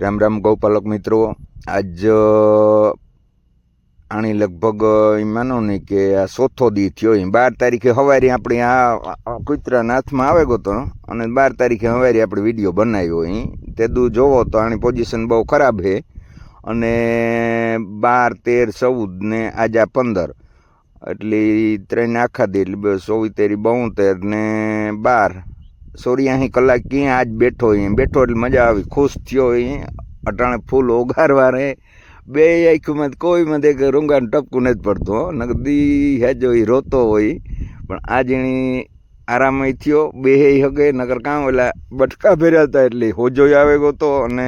રામ રામ ગૌપાલક મિત્રો। આજ આની લગભગ એમ માનો નહીં કે આ ચોથો દી થયો। 12 તારીખે સવારે આપણી આ કૂતરાના હાથમાં આવે ગયો હતો અને 12 તારીખે સવારે આપણે વિડીયો બનાવ્યો। તે દુ જોવો તો આની પોઝિશન બહુ ખરાબ છે અને 12, 13, 14 ને આજે 15 એટલે 3 આખા દી એટલે 24, 72 ને 12 84 કલાક ક્યાં આજ બેઠો એટલે મજા આવી, ખુશ થયો। અટાણે ફૂલ ઓગારવા રહે બે આંખમાં કોઈમાં દેખ રૂંગાને ટપકું નથી પડતું। નગદી હેજો એ રોતો હોય પણ આજ એની આરામ થયો, બે હગે નગર કામ એટલે બટકા ભર્યા હતા એટલે હોજો આવે ગયો તો અને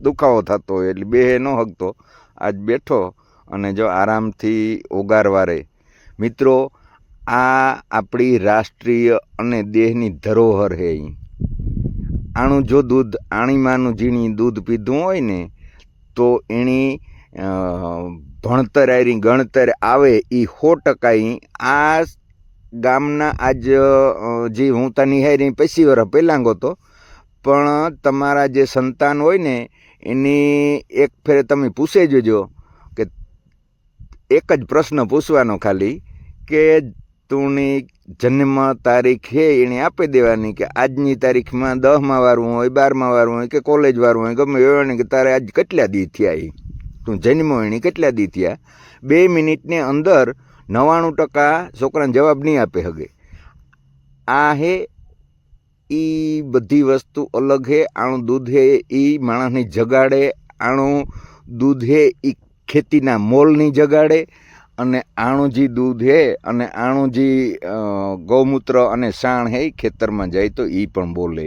દુખાવો થતો હોય એટલે બે ન હગતો। આજ બેઠો અને જો આરામથી ઓગારવા રહે। મિત્રો આ આપણી રાષ્ટ્રીય અને દેહની ધરોહર છે। આણું જો દૂધ આણીમાંનું ઝીણી દૂધ પીધું હોય ને તો એની ભણતર આરી ગણતર આવે એ 100%। આ ગામના આજ જે હું તની હારી 25 વર્ષ પહેલાં ગયો પણ તમારા જે સંતાન હોય ને એની એક ફેરે તમે પૂછે જોજો કે એક જ પ્રશ્ન પૂછવાનો ખાલી કે તુંની જન્મ તારીખ છે એને આપી દેવાની કે આજની તારીખમાં 10માં વારવું હોય, 12માં વારવું હોય કે કોલેજ વારવું હોય ગમે એવાની કે તારે આજ કેટલા દી થયા તું જન્મો એની કેટલા દી થયા। 2 મિનિટની અંદર 99% છોકરાને જવાબ નહીં આપે હગે। આ હે એ બધી વસ્તુ અલગ છે। આણું દૂધ છે એ માણસની જગાડે, આણું દૂધ છે એ ખેતીના મોલની જગાડે અને આણું જે દૂધ છે અને આણું જે ગૌમૂત્ર અને સાણ છે એ ખેતરમાં જાય તો એ પણ બોલે।